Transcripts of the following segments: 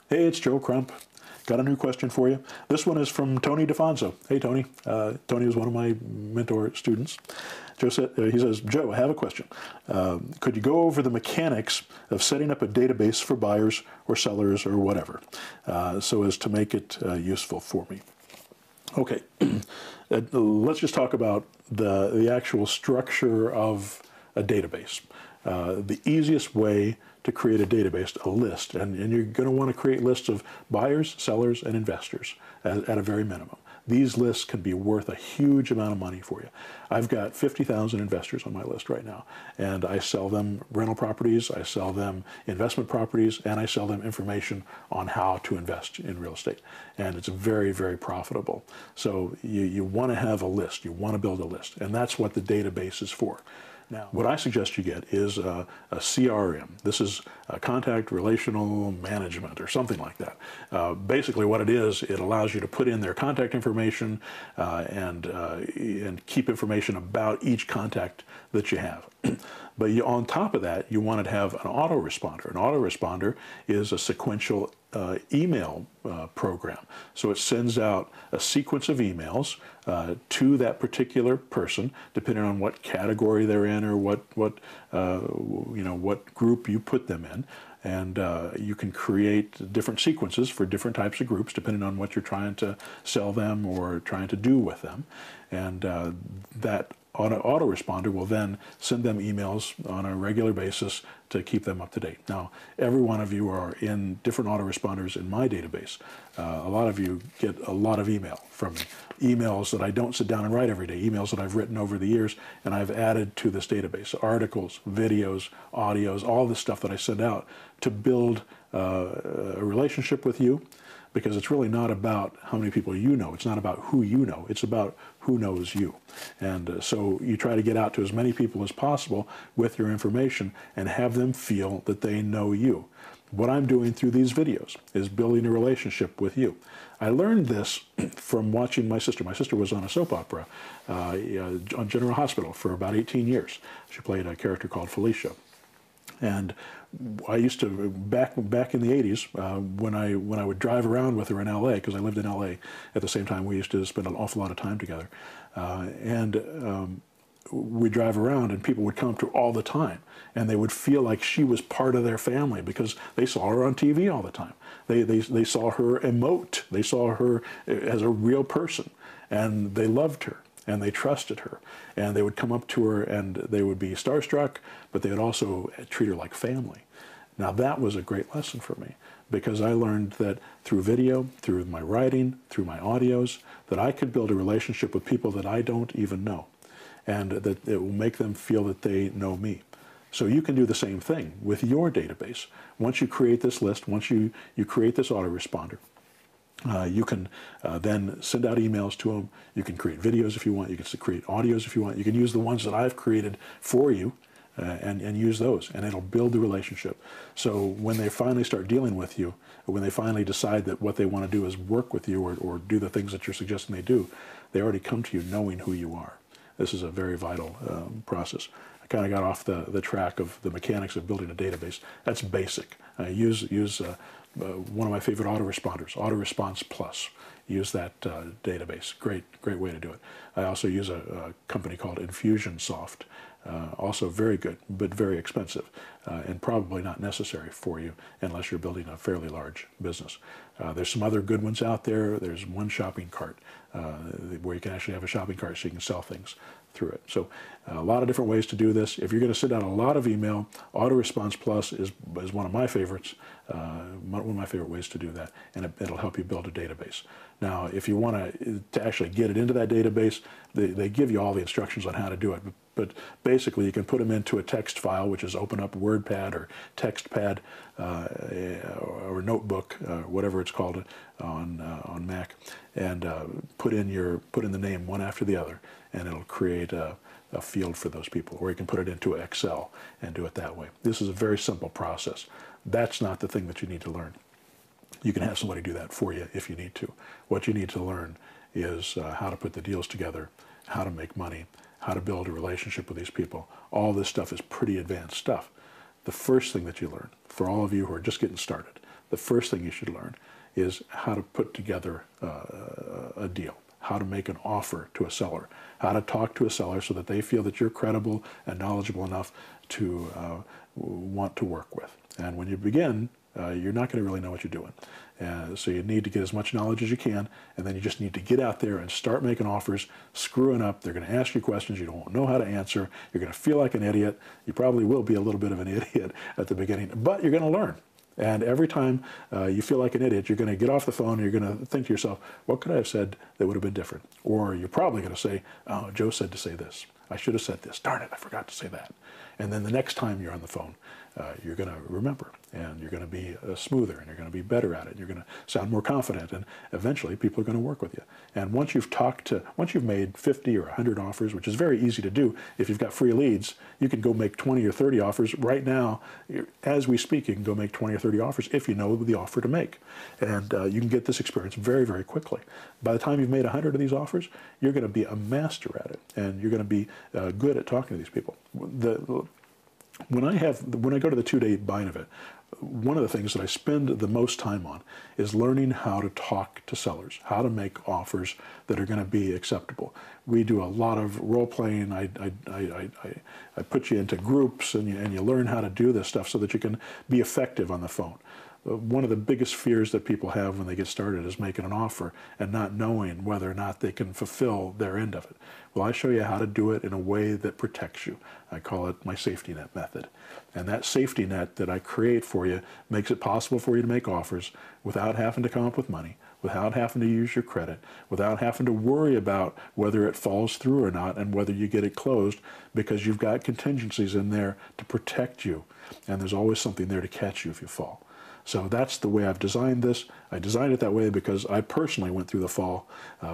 Hey, it's Joe Crump. Got a new question for you. This one is from Tony DeFonzo. Hey, Tony. Tony was one of my mentor students. Joe he says, Joe, I have a question. Could you go over the mechanics of setting up a database for buyers or sellers or whatever, so as to make it useful for me? Okay, let's just talk about the actual structure of a database. The easiest way to create a database, a list, and you're going to want to create lists of buyers, sellers, and investors at a very minimum. These lists can be worth a huge amount of money for you. I've got 50,000 investors on my list right now, and I sell them rental properties, I sell them investment properties, and I sell them information on how to invest in real estate. And it's very, very profitable. So you want to have a list, you want to build a list, and that's what the database is for. Now, what I suggest you get is a CRM. This is a contact relational management or something like that. Basically what it is, it allows you to put in their contact information and keep information about each contact that you have. But on top of that, you want to have an autoresponder. An autoresponder is a sequential email program. So it sends out a sequence of emails to that particular person, depending on what category they're in or what group you put them in. And you can create different sequences for different types of groups, depending on what you're trying to sell them or trying to do with them. And that autoresponder will then send them emails on a regular basis to keep them up to date. Now, every one of you are in different autoresponders in my database. A lot of you get a lot of email from me. Emails that I don't sit down and write every day, emails that I've written over the years and I've added to this database. Articles, videos, audios, all this stuff that I send out to build a relationship with you, because it's really not about how many people you know. It's not about who you know. It's about who knows you. And so you try to get out to as many people as possible with your information and have them feel that they know you. What I'm doing through these videos is building a relationship with you. I learned this from watching my sister. My sister was on a soap opera on General Hospital for about 18 years. She played a character called Felicia. And I used to, back in the 80s, when I would drive around with her in LA, because I lived in LA at the same time, we used to spend an awful lot of time together. We'd drive around and people would come up to her all the time, and they would feel like she was part of their family because they saw her on TV all the time. They saw her emote. They saw her as a real person, and they loved her. And they trusted her, and they would come up to her and they would be starstruck, but they would also treat her like family. Now that was a great lesson for me, because I learned that through video, through my writing, through my audios, that I could build a relationship with people that I don't even know, and that it will make them feel that they know me. So you can do the same thing with your database. Once you create this list, once you create this autoresponder, you can then send out emails to them. You can create videos if you want. You can create audios if you want. You can use the ones that I've created for you and use those, and it'll build the relationship. So when they finally start dealing with you, or when they finally decide that what they want to do is work with you or do the things that you're suggesting they do, they already come to you knowing who you are. This is a very vital process. I kind of got off the track of the mechanics of building a database. That's basic. Use one of my favorite autoresponders, Autoresponse Plus. Use that database. Great way to do it. I also use a company called Infusionsoft. Also very good, but very expensive, and probably not necessary for you unless you're building a fairly large business. There's some other good ones out there. There's One Shopping Cart, where you can actually have a shopping cart so you can sell things through it. So a lot of different ways to do this. If you're going to send out a lot of email, Autoresponse Plus is one of my favorites, one of my favorite ways to do that, and it'll help you build a database. Now, if you want to actually get it into that database, they give you all the instructions on how to do it. But basically, you can put them into a text file, which is open up WordPad or TextPad or Notebook, whatever it's called on Mac, and put in the name one after the other, and it'll create a field for those people. Or you can put it into Excel and do it that way. This is a very simple process. That's not the thing that you need to learn. You can have somebody do that for you if you need to. What you need to learn is how to put the deals together, how to make money, how to build a relationship with these people. All this stuff is pretty advanced stuff. The first thing that you learn, for all of you who are just getting started, the first thing you should learn is how to put together a deal, how to make an offer to a seller, how to talk to a seller so that they feel that you're credible and knowledgeable enough to want to work with. And when you begin, you're not going to really know what you're doing. So you need to get as much knowledge as you can, and then you just need to get out there and start making offers, screwing up. They're going to ask you questions you don't know how to answer. You're going to feel like an idiot. You probably will be a little bit of an idiot at the beginning, but you're going to learn. And every time you feel like an idiot, you're going to get off the phone and you're going to think to yourself, what could I have said that would have been different? Or you're probably going to say, oh, Joe said to say this. I should have said this. Darn it, I forgot to say that. And then the next time you're on the phone, you're going to remember, and you're going to be smoother, and you're going to be better at it. You're going to sound more confident, and eventually people are going to work with you. And once you've made 50 or 100 offers, which is very easy to do if you've got free leads, you can go make 20 or 30 offers right now. As we speak, you can go make 20 or 30 offers if you know the offer to make. And you can get this experience very, very quickly. By the time you've made 100 of these offers, you're going to be a master at it, and you're going to be good at talking to these people. When I go to the 2-day buying event, one of the things that I spend the most time on is learning how to talk to sellers, how to make offers that are going to be acceptable. We do a lot of role playing. I put you into groups, and you learn how to do this stuff so that you can be effective on the phone. One of the biggest fears that people have when they get started is making an offer and not knowing whether or not they can fulfill their end of it. Well, I show you how to do it in a way that protects you. I call it my safety net method. And that safety net that I create for you makes it possible for you to make offers without having to come up with money, without having to use your credit, without having to worry about whether it falls through or not and whether you get it closed, because you've got contingencies in there to protect you. And there's always something there to catch you if you fall. So that's the way I've designed this. I designed it that way because I personally went through the fall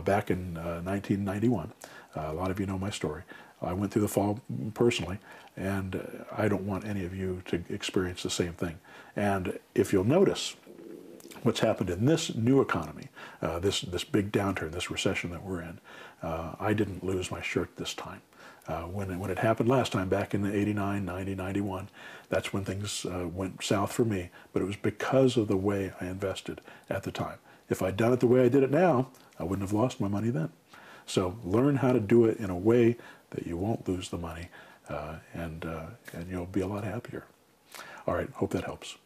back in 1991. A lot of you know my story. I went through the fall personally, and I don't want any of you to experience the same thing. And if you'll notice, what's happened in this new economy, this big downturn, this recession that we're in, I didn't lose my shirt this time. When it happened last time, back in 89, 90, 91, that's when things went south for me. But it was because of the way I invested at the time. If I'd done it the way I did it now, I wouldn't have lost my money then. So learn how to do it in a way that you won't lose the money, and you'll be a lot happier. All right, hope that helps.